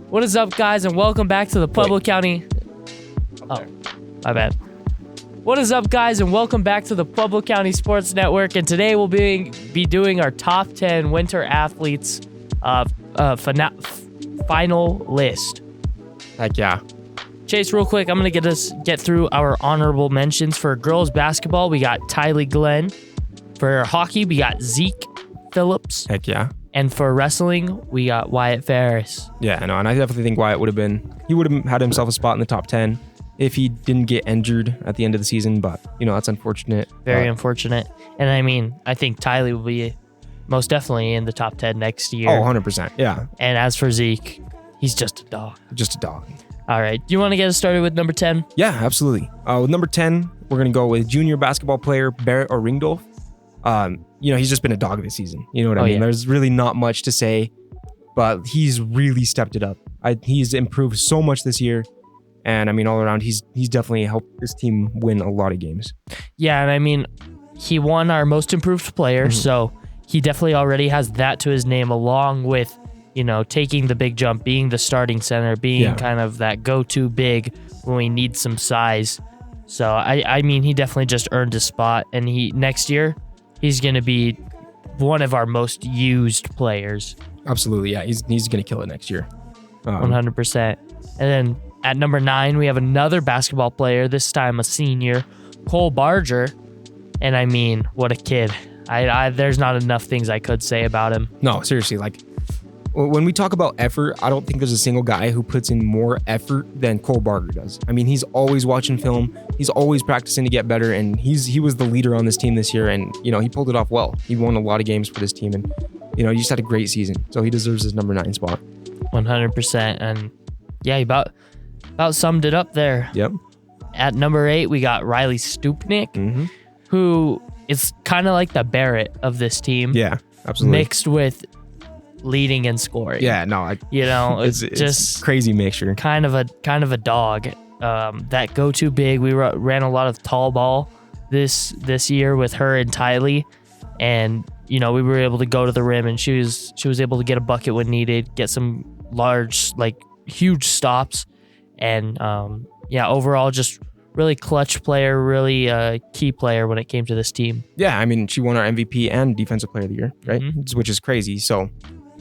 What is up, guys, and welcome back to the Pueblo County... Oh, my bad. What is up, guys, and welcome back to the Pueblo County Sports Network, and today we'll be doing our top 10 winter athletes final list. Heck yeah. Chase, real quick, I'm going to get through our honorable mentions. For girls basketball, we got Tylee Glenn. For hockey, we got Zeke Phillips. Heck yeah. And for wrestling, we got Wyatt Ferris. Yeah, I know, and I definitely think Wyatt would have had himself a spot in the top 10 if he didn't get injured at the end of the season, but, that's unfortunate. Very unfortunate. And I mean, I think Tylee will be most definitely in the top 10 next year. Oh, 100%, yeah. And as for Zeke, he's just a dog. Just a dog. All right, do you want to get us started with number 10? Yeah, absolutely. With number 10, we're going to go with junior basketball player Barrett Oringdolf. He's just been a dog this season. You know what I mean? Yeah. There's really not much to say, but he's really stepped it up. He's improved so much this year. And I mean, all around, he's definitely helped this team win a lot of games. Yeah, and I mean, he won our most improved player, so he definitely already has that to his name, along with, taking the big jump, being the starting center, being kind of that go-to big when we need some size. So, I mean, he definitely just earned his spot, and next year, he's going to be one of our most used players. Absolutely, yeah. He's going to kill it next year. 100%. And then at number 9, we have another basketball player, this time a senior, Cole Barger. And I mean, what a kid. There's not enough things I could say about him. No, seriously, when we talk about effort, I don't think there's a single guy who puts in more effort than Cole Barger does. I mean, he's always watching film. He's always practicing to get better, and he was the leader on this team this year, and, he pulled it off well. He won a lot of games for this team, and, he just had a great season. So he deserves his number 9 spot. 100%. And yeah, he about summed it up there. Yep. At number 8, we got Riley Stupnick, who is kind of like the Barrett of this team. Yeah, absolutely. Mixed with leading and scoring. Yeah, no, it's just crazy mixture. Kind of a dog. That go-to big. We ran a lot of tall ball this year with her and Tylee, and we were able to go to the rim, and she was able to get a bucket when needed, get some large, huge stops, and overall just really clutch player, really key player when it came to this team. Yeah, I mean, she won our MVP and Defensive Player of the Year, right? Which is crazy. So,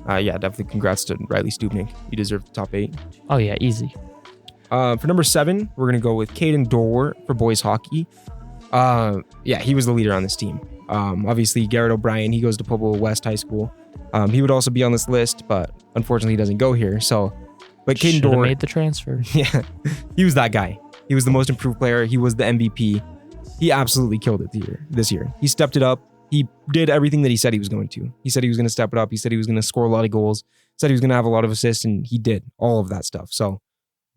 definitely congrats to Riley Stupnick. You deserve the top 8. Oh, yeah, easy. For number 7, we're going to go with Caden Dorwart for boys hockey. He was the leader on this team. Obviously, Garrett O'Brien, he goes to Pueblo West High School. He would also be on this list, but unfortunately he doesn't go here. But Caden Dorwart made the transfer. Yeah, he was that guy. He was the most improved player. He was the MVP. He absolutely killed it this year. He stepped it up. He did everything that he said he was going to. He said he was going to step it up. He said he was going to score a lot of goals. Said he was going to have a lot of assists, and he did all of that stuff. So,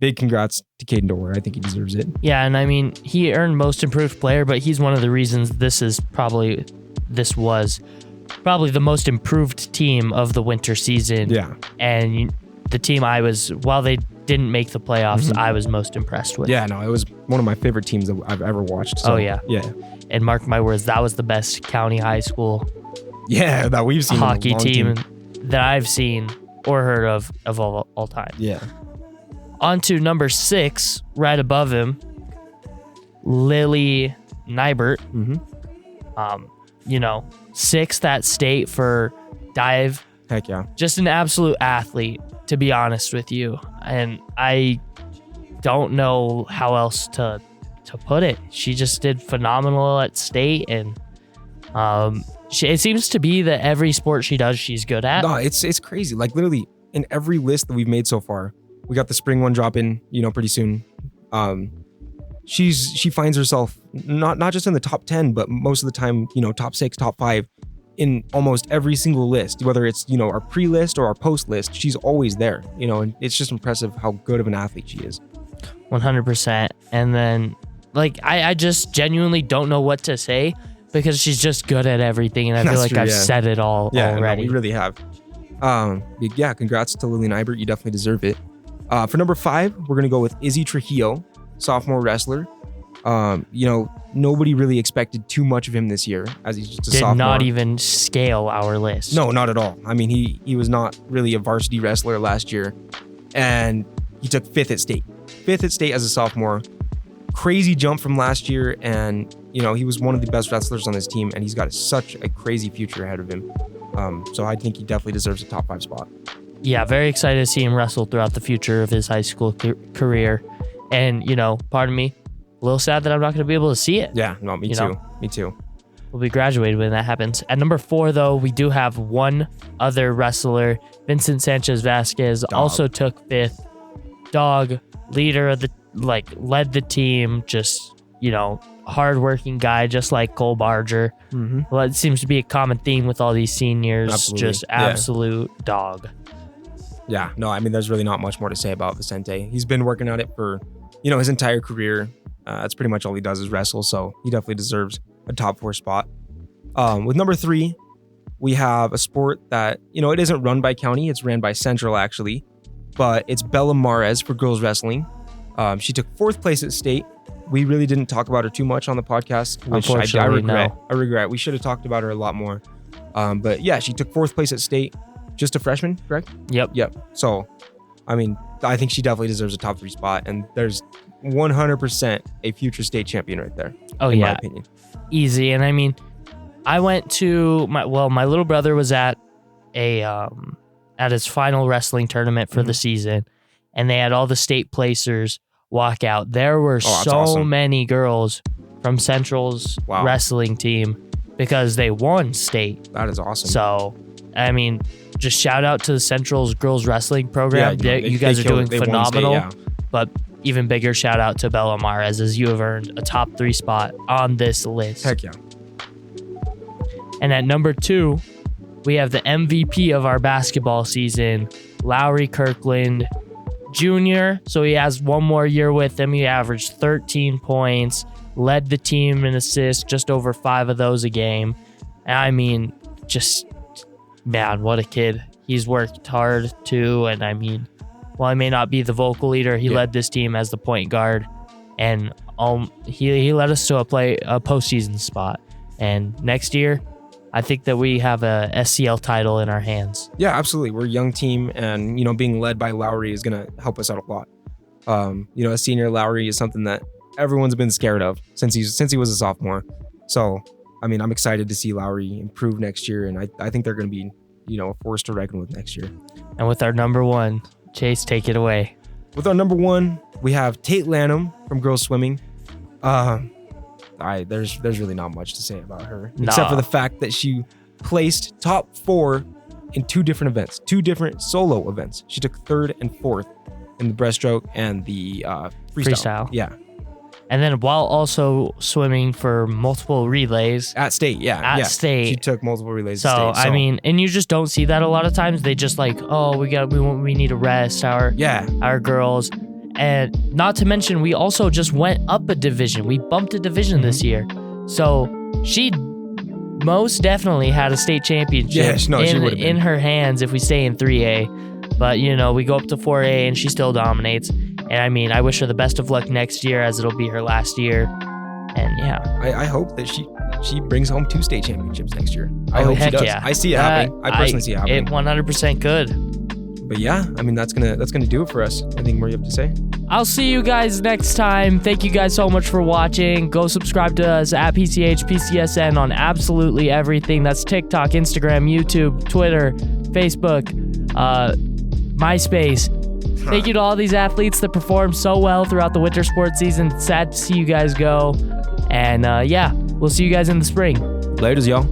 big congrats to Caden Dorwart. I think he deserves it. Yeah, and I mean, he earned most improved player, but he's one of the reasons this was probably the most improved team of the winter season. Yeah. And the team while they didn't make the playoffs, I was most impressed with. Yeah, no, it was one of my favorite teams that I've ever watched. So, oh, yeah. Yeah. And mark my words, that was the best county high school that we've seen hockey team that I've seen or heard of all time. Yeah. On to number 6, right above him, Lily Nybert. 6th at state for dive. Heck yeah. Just an absolute athlete, to be honest with you. And I don't know how else to put it. She just did phenomenal at state, and it seems to be that every sport she does, she's good at. No, it's crazy. Literally in every list that we've made so far, we got the spring one dropping, pretty soon. She finds herself not just in the top 10, but most of the time, top 6, top 5 in almost every single list, whether it's, our pre-list or our post-list, she's always there, and it's just impressive how good of an athlete she is. 100%. And then, I just genuinely don't know what to say because she's just good at everything, and I feel like I've said it all already. No, we really have. Congrats to Lily Nybert. You definitely deserve it. For number 5, we're going to go with Izzy Trujillo, sophomore wrestler. Nobody really expected too much of him this year, as he's just a sophomore. Did not even scale our list. No, not at all. I mean, he was not really a varsity wrestler last year, and he took 5th at state. 5th at state as a sophomore. Crazy jump from last year, and he was one of the best wrestlers on this team, and he's got such a crazy future ahead of him. So I think he definitely deserves a top 5 spot. Yeah, very excited to see him wrestle throughout the future of his high school career. And, pardon me, a little sad that I'm not going to be able to see it. Yeah, no, me too. Me too. We'll be graduated when that happens. At number 4, though, we do have one other wrestler. Vincent Sanchez Vasquez also took 5th. Dog, leader of led the team, just, hardworking guy, just like Cole Barger. Mm-hmm. Well, it seems to be a common theme with all these seniors. Absolutely. Just absolute dog. Yeah, no, I mean, there's really not much more to say about Vicente. He's been working at it for, his entire career. That's pretty much all he does is wrestle, so he definitely deserves a top 4 spot. With number 3, we have a sport that, it isn't run by county. It's ran by Central, actually. But it's Bella Mares for girls wrestling. She took 4th place at state. We really didn't talk about her too much on the podcast, which I regret. No. I regret. We should have talked about her a lot more. But yeah, she took 4th place at state. Just a freshman, correct? Yep. So, I mean, I think she definitely deserves a top 3 spot. And there's 100% a future state champion right there. Oh, in yeah. my opinion. Easy. And I mean, I went to my little brother was at his final wrestling tournament for the season, and they had all the state placers walk out. There were awesome. many girls from Central's wrestling team because they won state. That is awesome. So, I mean, just shout out to the Central's girls wrestling program. Yeah, you guys are doing phenomenal. State, But even bigger shout out to Bella Mares, as you have earned a top 3 spot on this list. Heck yeah. And at number 2, we have the MVP of our basketball season, Lowry Kirkland Jr. So he has one more year with him. He averaged 13 points, led the team in assists, just over 5 of those a game. And I mean, man, what a kid. He's worked hard too. And I mean, while he may not be the vocal leader, he led this team as the point guard. And he led us to a postseason spot. And next year, I think that we have a SCL title in our hands. Yeah, absolutely. We're a young team, and being led by Lowry is going to help us out a lot. A senior Lowry is something that everyone's been scared of since he was a sophomore. So, I mean, I'm excited to see Lowry improve next year, and I think they're going to be, a force to reckon with next year. And with our number 1, Chase, take it away. With our number 1, we have Tate Lanham from girls swimming. There's really not much to say about her, except for the fact that she placed top 4 in 2 different events, 2 different solo events. She took 3rd and 4th in the breaststroke and the freestyle. Yeah. And then while also swimming for multiple relays. At state, yeah. At state. She took multiple relays at state. I mean, and you just don't see that a lot of times. They just we need to rest our girls. And not to mention, we also just went up a division. We bumped a division this year. So she most definitely had a state championship in her hands if we stay in 3A. But, we go up to 4A and she still dominates. And I mean, I wish her the best of luck next year, as it'll be her last year. And yeah. I hope that she brings home 2 state championships next year. I hope she does. Yeah. I see it happening. I personally see it happening. It 100% could. But yeah, I mean, that's gonna do it for us. Anything more you have to say? I'll see you guys next time. Thank you guys so much for watching. Go subscribe to us at PCH PCSN on absolutely everything. That's TikTok, Instagram, YouTube, Twitter, Facebook, MySpace. Thank you to all these athletes that performed so well throughout the winter sports season. Sad to see you guys go. And we'll see you guys in the spring. Laters, y'all.